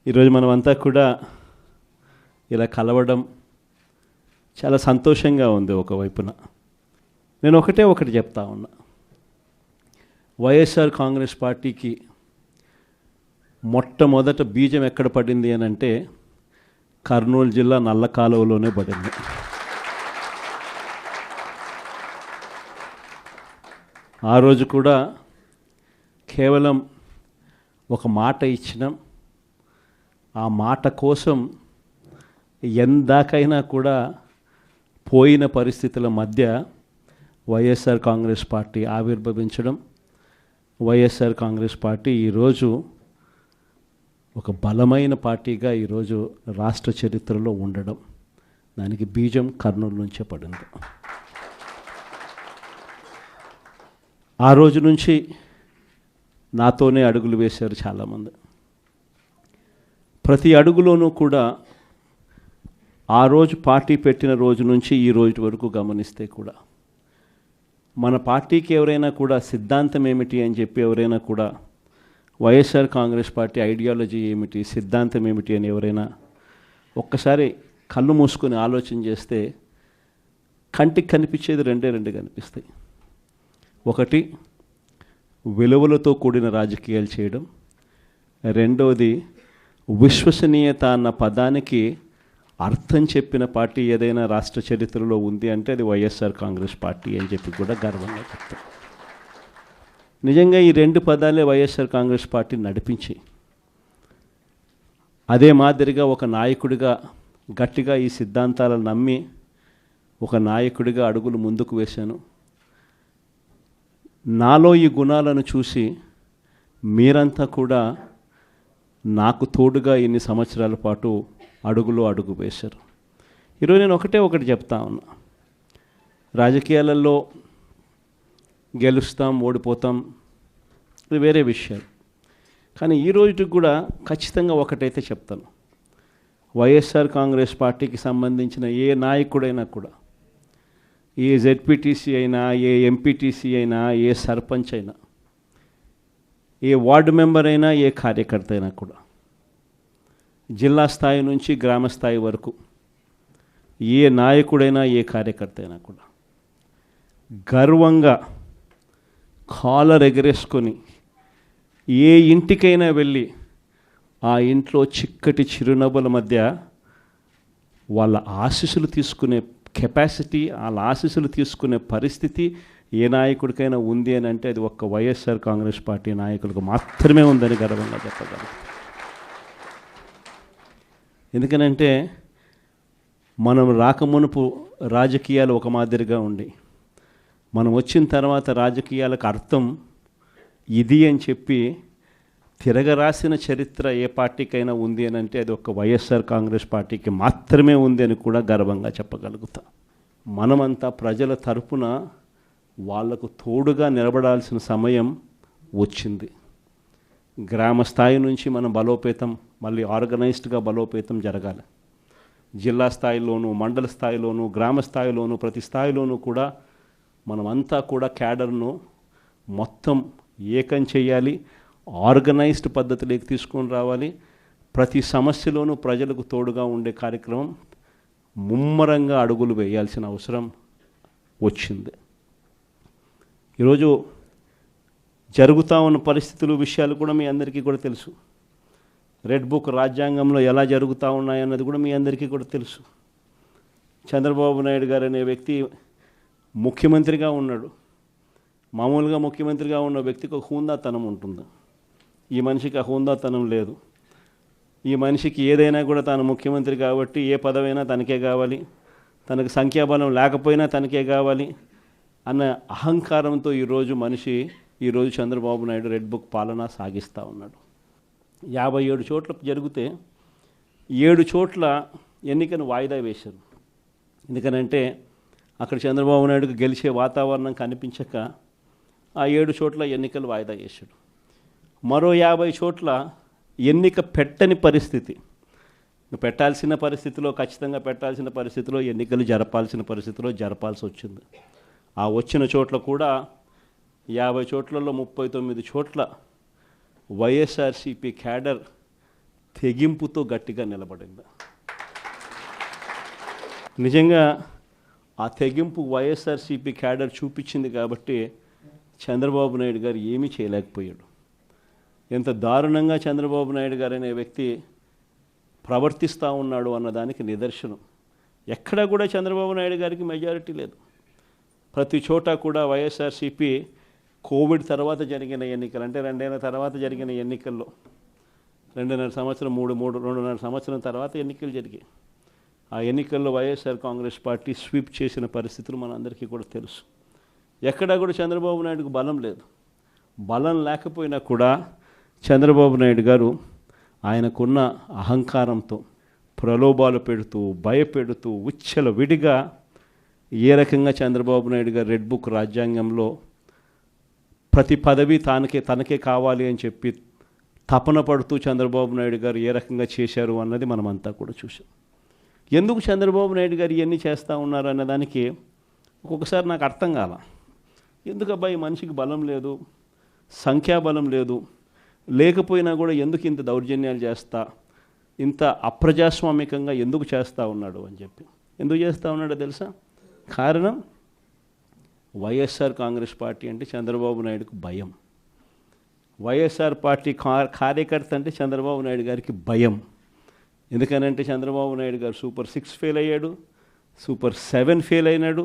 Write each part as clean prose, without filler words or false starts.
ఈరోజు మనమంతా కూడా ఇలా కలవడం చాలా సంతోషంగా ఉంది. ఒకవైపున నేను ఒకటి చెప్తా ఉన్నా, వైఎస్ఆర్ కాంగ్రెస్ పార్టీకి మొట్టమొదట బీజం ఎక్కడ పడింది అని అంటే కర్నూలు జిల్లా నల్ల కాలువలోనే పడింది. ఆ రోజు కూడా కేవలం ఒక మాట ఇచ్చినాం. ఆ మాట కోసం ఎందాకైనా కూడా పోయిన పరిస్థితుల మధ్య YSR Congress party ఆవిర్భవించడం, YSR Congress party ఈరోజు ఒక బలమైన పార్టీగా ఈరోజు రాష్ట్ర చరిత్రలో ఉండడం, దానికి బీజం కర్నూలు నుంచే పడింది. ఆ రోజు నుంచి నాతోనే అడుగులు వేశారు చాలామంది. ప్రతి అడుగులోనూ కూడా ఆ రోజు పార్టీ పెట్టిన రోజు నుంచి ఈ రోజు వరకు గమనిస్తే కూడా మన పార్టీకి ఎవరైనా కూడా సిద్ధాంతం ఏమిటి అని చెప్పి ఎవరైనా కూడా వైఎస్ఆర్ కాంగ్రెస్ పార్టీ ఐడియాలజీ ఏమిటి, సిద్ధాంతం ఏమిటి అని ఎవరైనా ఒక్కసారి కళ్ళు మూసుకొని ఆలోచన చేస్తే కంటికి కనిపించేది రెండు కనిపిస్తాయి. ఒకటి, విలువలతో కూడిన రాజకీయాలు చేయడం. రెండవది, విశ్వసనీయత అన్న పదానికి అర్థం చెప్పిన పార్టీ ఏదైనా రాష్ట్ర చరిత్రలో ఉంది అంటే అది వైఎస్ఆర్ కాంగ్రెస్ పార్టీ అని చెప్పి కూడా గర్వంగా చెప్తాం. నిజంగా ఈ రెండు పదాలే వైఎస్ఆర్ కాంగ్రెస్ పార్టీ నడిపించి, అదే మాదిరిగా ఒక నాయకుడిగా గట్టిగా ఈ సిద్ధాంతాలను నమ్మి ఒక నాయకుడిగా అడుగులు ముందుకు వేశాను. నాలో ఈ గుణాలను చూసి మీరంతా కూడా నాకు తోడుగా ఇన్ని సంవత్సరాల పాటు అడుగు వేశారు. ఈరోజు నేను ఒకటి చెప్తా ఉన్నా, రాజకీయాలలో గెలుస్తాం ఓడిపోతాం ఇది వేరే విషయాలు. కానీ ఈ రోజుకి కూడా ఖచ్చితంగా ఒకటైతే చెప్తాను, వైఎస్ఆర్ కాంగ్రెస్ పార్టీకి సంబంధించిన ఏ నాయకుడైనా కూడా, ఏ జెడ్పీటీసీ అయినా, ఏ ఎంపీటీసీ అయినా, ఏ సర్పంచ్ అయినా, ఏ వార్డు మెంబర్ అయినా, ఏ కార్యకర్త అయినా కూడా, జిల్లా స్థాయి నుంచి గ్రామ స్థాయి వరకు ఏ నాయకుడైనా, ఏ కార్యకర్త అయినా కూడా గర్వంగా కాలర్ ఎగరేసుకొని ఏ ఇంటికైనా వెళ్ళి ఆ ఇంట్లో చిక్కటి చిరునవ్వుల మధ్య వాళ్ళ ఆశీస్సులు తీసుకునే కెపాసిటీ, వాళ్ళ ఆశీస్సులు తీసుకునే పరిస్థితి ఏ నాయకుడికైనా ఉంది అని అంటే అది ఒక్క వైఎస్ఆర్ కాంగ్రెస్ పార్టీ నాయకులకు మాత్రమే ఉందని గర్వంగా చెప్పగలం. ఎందుకనంటే మనం రాకమునుపు రాజకీయాలు ఒక మాదిరిగా ఉండి, మనం వచ్చిన తర్వాత రాజకీయాలకు అర్థం ఇది అని చెప్పి తిరగరాసిన చరిత్ర ఏ పార్టీకైనా ఉంది అని అంటే అది ఒక వైఎస్ఆర్ కాంగ్రెస్ పార్టీకి మాత్రమే ఉంది అని కూడా గర్వంగా చెప్పగలుగుతా. మనమంతా ప్రజల తరపున వాళ్లకు తోడుగా నిలబడాల్సిన సమయం వచ్చింది. గ్రామ స్థాయి నుంచి మనం బలోపేతం, మళ్ళీ ఆర్గనైజ్డ్గా బలోపేతం జరగాలి. జిల్లా స్థాయిలోనూ, మండల స్థాయిలోనూ, గ్రామ స్థాయిలోనూ, ప్రతి స్థాయిలోనూ కూడా మనమంతా కూడా క్యాడర్ను మొత్తం ఏకం చేయాలి, ఆర్గనైజ్డ్ పద్ధతిలోకి తీసుకొని రావాలి. ప్రతి సమస్యలోనూ ప్రజలకు తోడుగా ఉండే కార్యక్రమం ముమ్మరంగా అడుగులు వేయాల్సిన అవసరం వచ్చింది. ఈరోజు జరుగుతూ ఉన్న పరిస్థితులు, విషయాలు కూడా మీ అందరికీ కూడా తెలుసు. రెడ్ బుక్ రాజ్యాంగంలో ఎలా జరుగుతూ ఉన్నాయన్నది కూడా మీ అందరికీ కూడా తెలుసు. చంద్రబాబు నాయుడు గారు అనే వ్యక్తి ముఖ్యమంత్రిగా ఉన్నాడు. మామూలుగా ముఖ్యమంత్రిగా ఉన్న వ్యక్తికి ఒక హుందాతనం ఉంటుంది. ఈ మనిషికి ఆ హుందాతనం లేదు. ఈ మనిషికి ఏదైనా కూడా తాను ముఖ్యమంత్రి కాబట్టి ఏ పదవైనా తనకే కావాలి, తనకు సంఖ్యాబలం లేకపోయినా తనకే కావాలి అన్న అహంకారంతో ఈరోజు చంద్రబాబు నాయుడు రెడ్ బుక్ పాలన సాగిస్తూ ఉన్నాడు. 57 చోట్ల జరిగితే 7 చోట్ల ఎన్నికను వాయిదా వేశారు. ఎందుకనంటే అక్కడ చంద్రబాబు నాయుడుకు గెలిచే వాతావరణం కనిపించక ఆ 7 చోట్ల ఎన్నికలు వాయిదా చేశాడు. మరో 50 చోట్ల ఎన్నిక పెట్టని పరిస్థితి, పెట్టాల్సిన పరిస్థితిలో, ఖచ్చితంగా పెట్టాల్సిన పరిస్థితిలో, ఎన్నికలు జరపాల్సిన పరిస్థితిలో జరపాల్సి వచ్చింది. ఆ వచ్చిన చోట్ల కూడా 50 చోట్లలో 39 చోట్ల వైఎస్ఆర్సీపీ క్యాడర్ తెగింపుతో గట్టిగా నిలబడింది. నిజంగా ఆ తెగింపు వైఎస్ఆర్సీపీ క్యాడర్ చూపించింది కాబట్టి చంద్రబాబు నాయుడు గారు ఏమీ చేయలేకపోయాడు. ఎంత దారుణంగా చంద్రబాబు నాయుడు గారు అనే వ్యక్తి ప్రవర్తిస్తూ ఉన్నాడు అన్నదానికి నిదర్శనం. ఎక్కడా కూడా చంద్రబాబు నాయుడు గారికి మెజారిటీ లేదు. ప్రతి చోట కూడా వైఎస్ఆర్సీపీ కోవిడ్ తర్వాత జరిగిన ఎన్నికలు, అంటే 2 ఏళ్ల తర్వాత జరిగిన ఎన్నికల్లో 2.5 సంవత్సరం 2.5 సంవత్సరం తర్వాత ఎన్నికలు జరిగాయి. ఆ ఎన్నికల్లో వైఎస్ఆర్ కాంగ్రెస్ పార్టీ స్వీప్ చేసిన పరిస్థితులు మనందరికీ కూడా తెలుసు. ఎక్కడా కూడా చంద్రబాబు నాయుడుకు బలం లేదు. బలం లేకపోయినా కూడా చంద్రబాబు నాయుడు గారు ఆయనకున్న అహంకారంతో ప్రలోభాలు పెడుతూ భయపెడుతూ విడిగా ఏ రకంగా చంద్రబాబు నాయుడు గారు రెడ్ బుక్ రాజ్యాంగంలో ప్రతి పదవి తనకే కావాలి అని చెప్పి తపన పడుతూ చంద్రబాబు నాయుడు గారు ఏ రకంగా చేశారు అన్నది మనమంతా కూడా చూసాం. ఎందుకు చంద్రబాబు నాయుడు గారు ఇవన్నీ చేస్తూ ఉన్నారు అన్నదానికి ఒక్కొక్కసారి నాకు అర్థం కాల. ఎందుకు అబ్బాయి మనిషికి బలం లేదు, సంఖ్యాబలం లేదు, లేకపోయినా కూడా ఎందుకు ఇంత దౌర్జన్యాలు చేస్తా, ఇంత అప్రజాస్వామికంగా ఎందుకు చేస్తూ ఉన్నాడు అని చెప్పి. ఎందుకు చేస్తూ ఉన్నాడో తెలుసా? కారణం వైఎస్ఆర్ కాంగ్రెస్ పార్టీ అంటే చంద్రబాబు నాయుడుకు భయం. వైఎస్ఆర్ పార్టీ కార్యకర్త అంటే చంద్రబాబు నాయుడు గారికి భయం. ఎందుకనంటే చంద్రబాబు నాయుడు గారు Super 6 ఫెయిల్ అయ్యాడు, Super 7 ఫెయిల్ అయినాడు.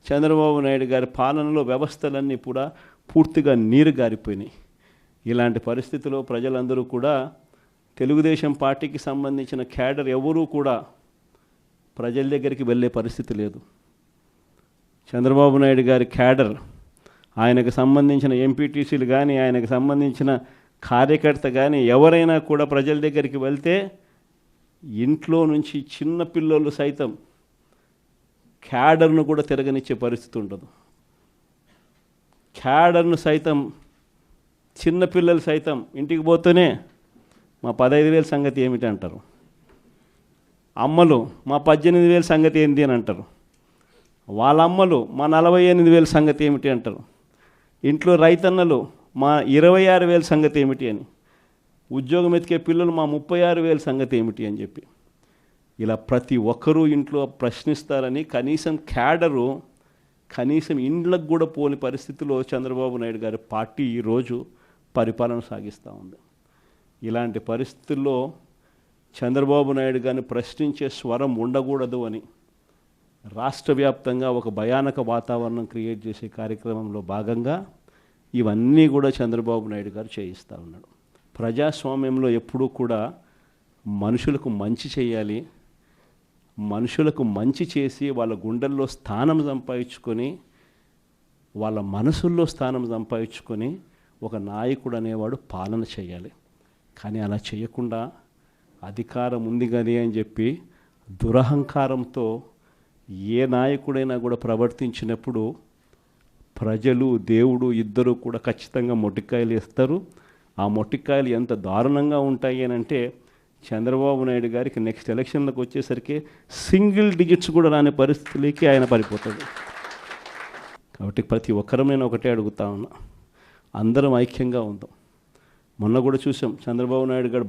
చంద్రబాబు నాయుడు గారి పాలనలో వ్యవస్థలన్నీ కూడా పూర్తిగా నీరు గారిపోయినాయి. ఇలాంటి పరిస్థితిలో ప్రజలందరూ కూడా తెలుగుదేశం పార్టీకి సంబంధించిన క్యాడర్ ఎవరూ కూడా ప్రజల దగ్గరికి వెళ్ళే పరిస్థితి లేదు. చంద్రబాబు నాయుడు గారి క్యాడర్, ఆయనకు సంబంధించిన ఎంపీటీసీలు కానీ, ఆయనకు సంబంధించిన కార్యకర్త కానీ ఎవరైనా కూడా ప్రజల దగ్గరికి వెళ్తే ఇంట్లో నుంచి చిన్న పిల్లలు సైతం క్యాడర్ను కూడా తిరగనిచ్చే పరిస్థితి ఉండదు. క్యాడర్ను సైతం, చిన్నపిల్లలు సైతం ఇంటికి పోతూనే మా 15,000 సంగతి ఏమిటి అంటారు. అమ్మలు మా 18,000 సంగతి ఏంటి అని అంటారు. వాళ్ళ అమ్మలు మా 48,000 సంగతి ఏమిటి అంటారు. ఇంట్లో రైతన్నలు మా 26,000 సంగతి ఏమిటి అని, ఉద్యోగం ఎతికే పిల్లలు మా 36,000 సంగతి ఏమిటి అని చెప్పి ఇలా ప్రతి ఒక్కరూ ఇంట్లో ప్రశ్నిస్తారని కనీసం క్యాడరు కనీసం ఇండ్లకు కూడా పోని పరిస్థితిలో చంద్రబాబు నాయుడు గారి పార్టీ ఈరోజు పరిపాలన సాగిస్తూ ఉంది. ఇలాంటి పరిస్థితుల్లో చంద్రబాబు నాయుడు గారిని ప్రశ్నించే స్వరం ఉండకూడదు అని రాష్ట్ర వ్యాప్తంగా ఒక భయానక వాతావరణం క్రియేట్ చేసే కార్యక్రమంలో భాగంగా ఇవన్నీ కూడా చంద్రబాబు నాయుడు గారు చేయిస్తూ ఉన్నాడు. ప్రజాస్వామ్యంలో ఎప్పుడూ కూడా మనుషులకు మంచి చేయాలి, మనుషులకు మంచి చేసి వాళ్ళ గుండెల్లో స్థానం సంపాదించుకొని, వాళ్ళ మనసుల్లో స్థానం సంపాదించుకొని ఒక నాయకుడు అనేవాడు పాలన చేయాలి. కానీ అలా చేయకుండా అధికారం ఉంది కానీ అని చెప్పి దురహంకారంతో ఏ నాయకుడైనా కూడా ప్రవర్తించినప్పుడు ప్రజలు దేవుడు ఇద్దరు కూడా ఖచ్చితంగా మొట్టికాయలు ఇస్తారు. ఆ మొట్టికాయలు ఎంత దారుణంగా ఉంటాయి అని అంటే చంద్రబాబు నాయుడు గారికి నెక్స్ట్ ఎలక్షన్లకు వచ్చేసరికి సింగిల్ డిజిట్స్ కూడా రాని పరిస్థితులకి ఆయన పడిపోతాడు. కాబట్టి ప్రతి ఒక్కరం నేను ఒకటే అడుగుతా ఉన్నా, అందరం ఐక్యంగా ఉందాం. మొన్న కూడా చూసాం, చంద్రబాబు నాయుడు గారు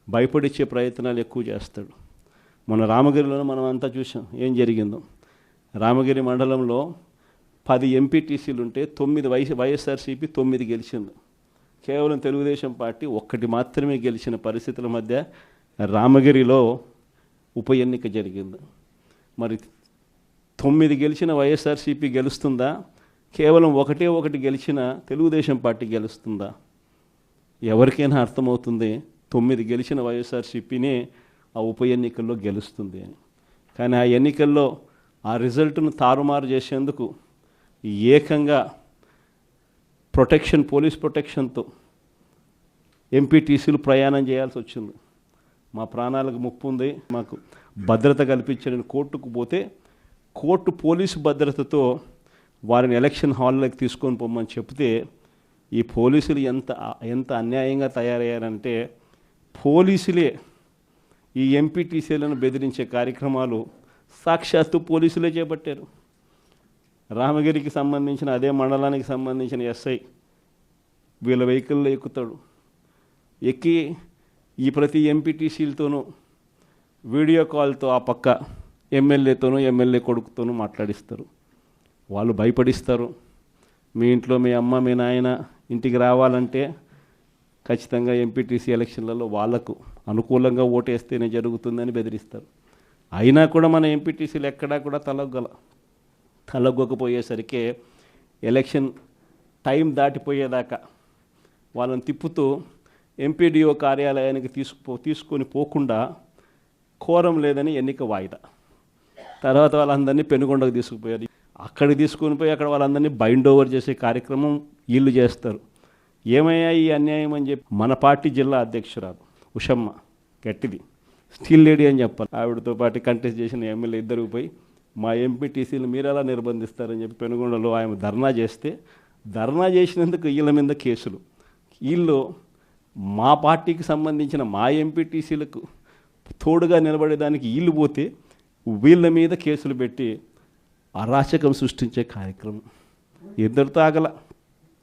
భయపడిచ్చే ప్రయత్నాలు ఎక్కువ చేస్తాడు. మొన్న రామగిరిలో మనం అంతా చూసాం ఏం జరిగిందో. రామగిరి మండలంలో 10 ఎంపీటీసీలు ఉంటే 9 వైఎస్ఆర్సీపీ 9 గెలిచింది. కేవలం తెలుగుదేశం పార్టీ 1 మాత్రమే గెలిచిన పరిస్థితుల మధ్య రామగిరిలో ఉప ఎన్నిక జరిగింది. మరి 9 గెలిచిన వైఎస్ఆర్సీపీ గెలుస్తుందా? కేవలం 1 గెలిచిన తెలుగుదేశం పార్టీ గెలుస్తుందా? ఎవరికైనా అర్థమవుతుంది 9 గెలిచిన వైఎస్ఆర్సీపీనే ఆ ఉప ఎన్నికల్లో గెలుస్తుంది అని. కానీ ఆ ఎన్నికల్లో ఆ రిజల్ట్ను తారుమారు చేసేందుకు ఏకంగా పోలీస్ ప్రొటెక్షన్తో ఎంపీటీసీలు ప్రయాణం చేయాల్సి వచ్చింది. మా ప్రాణాలకు ముప్పు ఉంది, మాకు భద్రత కల్పించని కోర్టుకు పోతే కోర్టు పోలీసు భద్రతతో వారిని ఎలక్షన్ హాల్లోకి తీసుకొని పోమని చెప్తే ఈ పోలీసులు ఎంత అన్యాయంగా తయారయ్యారంటే పోలీసులే ఈ ఎంపీటీసీలను బెదిరించే కార్యక్రమాలు సాక్షాత్తు పోలీసులే చేపట్టారు. రామగిరికి సంబంధించిన అదే మండలానికి సంబంధించిన ఎస్ఐ వీళ్ళ వెహికల్లో ఎక్కుతాడు, ఎక్కి ఈ ప్రతి ఎంపీటీసీలతోనూ వీడియో కాల్తో ఆ పక్క ఎమ్మెల్యేతోనూ ఎమ్మెల్యే కొడుకుతోనూ మాట్లాడిస్తారు. వాళ్ళు భయపడిస్తారు. మీ ఇంట్లో మీ అమ్మ మీ నాయన ఇంటికి రావాలంటే ఖచ్చితంగా ఎంపీటీసీ ఎలక్షన్లలో వాళ్లకు అనుకూలంగా ఓటేస్తేనే జరుగుతుందని బెదిరిస్తారు. అయినా కూడా మన ఎంపీటీసీలు ఎక్కడా కూడా తలగ్గకపోయేసరికి ఎలక్షన్ టైం దాటిపోయేదాకా వాళ్ళని తిప్పుతూ ఎంపీడీఓ కార్యాలయానికి తీసుకొని పోకుండా కోరం లేదని ఎన్నిక వాయిదా. తర్వాత వాళ్ళందరినీ పెనుగొండకు తీసుకుపోయారు. అక్కడికి తీసుకొని పోయి అక్కడ వాళ్ళందరినీ బైండ్ ఓవర్ చేసే కార్యక్రమం వీళ్ళు చేస్తారు. ఏమయ్యా ఈ అన్యాయం అని చెప్పి మన పార్టీ జిల్లా అధ్యక్షురాలు ఉషమ్మ గట్టిది స్టీల్ లేడీ అని చెప్పాలి. ఆవిడతో పాటు కంటెస్ట్ చేసిన ఎమ్మెల్యే ఇద్దరు పోయి మా ఎంపీటీసీలు మీరు ఎలా నిర్బంధిస్తారని చెప్పి పెనుగొండలో ఆమె ధర్నా చేస్తే, ధర్నా చేసినందుకు వీళ్ళ మీద కేసులు. వీళ్ళు మా పార్టీకి సంబంధించిన మా ఎంపీటీసీలకు తోడుగా నిలబడేదానికి వీళ్ళు పోతే వీళ్ళ మీద కేసులు పెట్టి అరాచకం సృష్టించే కార్యక్రమం ఇద్దరితో ఆగల.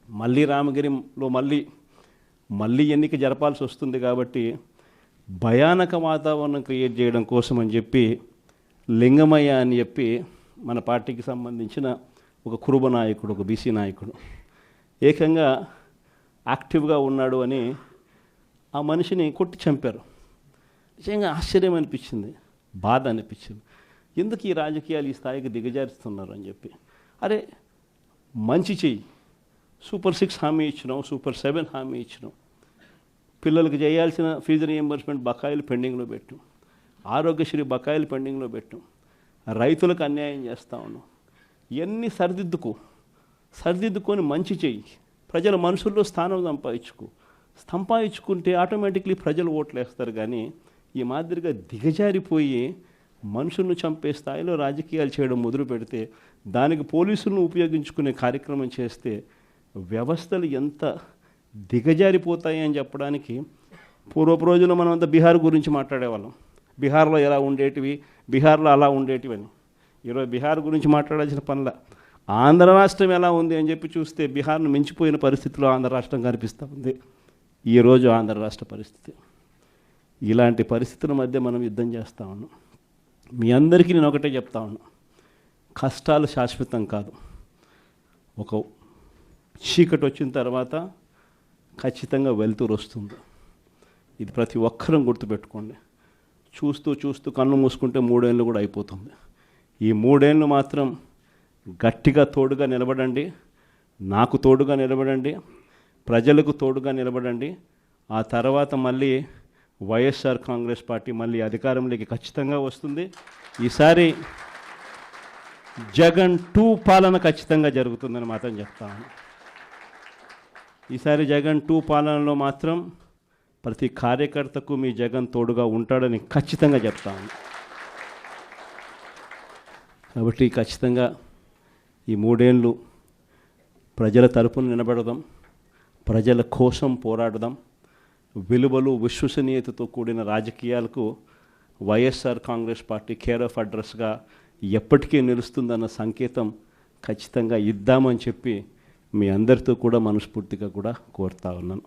మళ్ళీ రామగిరిలో మళ్ళీ ఎన్నిక జరపాల్సి వస్తుంది కాబట్టి భయానక వాతావరణం క్రియేట్ చేయడం కోసం అని చెప్పి లింగమయ్య అని చెప్పి మన పార్టీకి సంబంధించిన ఒక కురుబ నాయకుడు, ఒక బీసీ నాయకుడు ఏకంగా యాక్టివ్గా ఉన్నాడు అని ఆ మనిషిని కొట్టి చంపారు. నిజంగా ఆశ్చర్యం అనిపించింది, బాధ అనిపించింది. ఎందుకు ఈ రాజకీయాలు ఈ స్థాయికి దిగజారుస్తున్నారు అని చెప్పి. అరే మంచి చెయ్యి, సూపర్ 6 హామీ ఇచ్చినాం, సూపర్ 7 హామీ ఇచ్చినాం, పిల్లలకు చేయాల్సిన ఫీజు రీఎంబర్స్మెంట్ బకాయిలు పెండింగ్లో పెట్టాం, ఆరోగ్యశ్రీ బకాయిలు పెండింగ్లో పెట్టాం, రైతులకు అన్యాయం చేస్తూ ఉన్నాం. ఇవన్నీ సరిదిద్దుకొని మంచి చెయ్యి, ప్రజల మనసుల్లో స్థానం సంపాదించుకుంటే ఆటోమేటిక్లీ ప్రజలు ఓట్లు వేస్తారు. కానీ ఈ మాదిరిగా దిగజారిపోయి మనుషులను చంపే స్థాయిలో రాజకీయాలు చేయడం మొదలు పెడితే, దానికి పోలీసులను ఉపయోగించుకునే కార్యక్రమం చేస్తే వ్యవస్థలు ఎంత దిగజారిపోతాయి అని చెప్పడానికి పూర్వపు రోజుల్లో మనం అంతా బీహార్ గురించి మాట్లాడేవాళ్ళం. బీహార్లో ఎలా ఉండేటివి, బీహార్లో అలా ఉండేటివి అని. ఈరోజు బీహార్ గురించి మాట్లాడాల్సిన పనుల ఆంధ్ర రాష్ట్రం ఎలా ఉంది అని చెప్పి చూస్తే బీహార్ను మించిపోయిన పరిస్థితిలో ఆంధ్ర రాష్ట్రం కనిపిస్తూ ఉంది ఈరోజు ఆంధ్ర రాష్ట్ర పరిస్థితి. ఇలాంటి పరిస్థితుల మధ్య మనం యుద్ధం చేస్తూ ఉన్నాం. మీ అందరికీ నేను ఒకటే చెప్తా ఉన్నా, కష్టాలు శాశ్వతం కాదు. ఒక చీకటి వచ్చిన తర్వాత ఖచ్చితంగా వెలుతురు వస్తుంది. ఇది ప్రతి ఒక్కరం గుర్తుపెట్టుకోండి. చూస్తూ కన్ను మూసుకుంటే 3 ఏళ్ళు కూడా అయిపోతుంది. ఈ 3 ఏళ్ళు మాత్రం గట్టిగా తోడుగా నిలబడండి, నాకు తోడుగా నిలబడండి, ప్రజలకు తోడుగా నిలబడండి. ఆ తర్వాత మళ్ళీ వైఎస్ఆర్ కాంగ్రెస్ పార్టీ మళ్ళీ అధికారంలోకి ఖచ్చితంగా వస్తుంది. ఈసారి జగన్ 2 పాలన ఖచ్చితంగా జరుగుతుందని మాత్రం చెప్తాను. ఈసారి జగన్ 2 పాలనలో మాత్రం ప్రతి కార్యకర్తకు మీ జగన్ తోడుగా ఉంటాడని ఖచ్చితంగా చెప్తాను. కాబట్టి ఖచ్చితంగా ఈ 3 ఏళ్ళు ప్రజల తరపున నిలబడదాం, ప్రజల కోసం పోరాడదాం. విలువలు విశ్వసనీయతతో కూడిన రాజకీయాలకు YSR Congress party care of అడ్రస్గా ఎప్పటికీ నిలుస్తుందన్న సంకేతం ఖచ్చితంగా ఇద్దామని చెప్పి మీ అందరితో కూడా మనస్ఫూర్తిగా కూడా కోరుతా ఉన్నాను.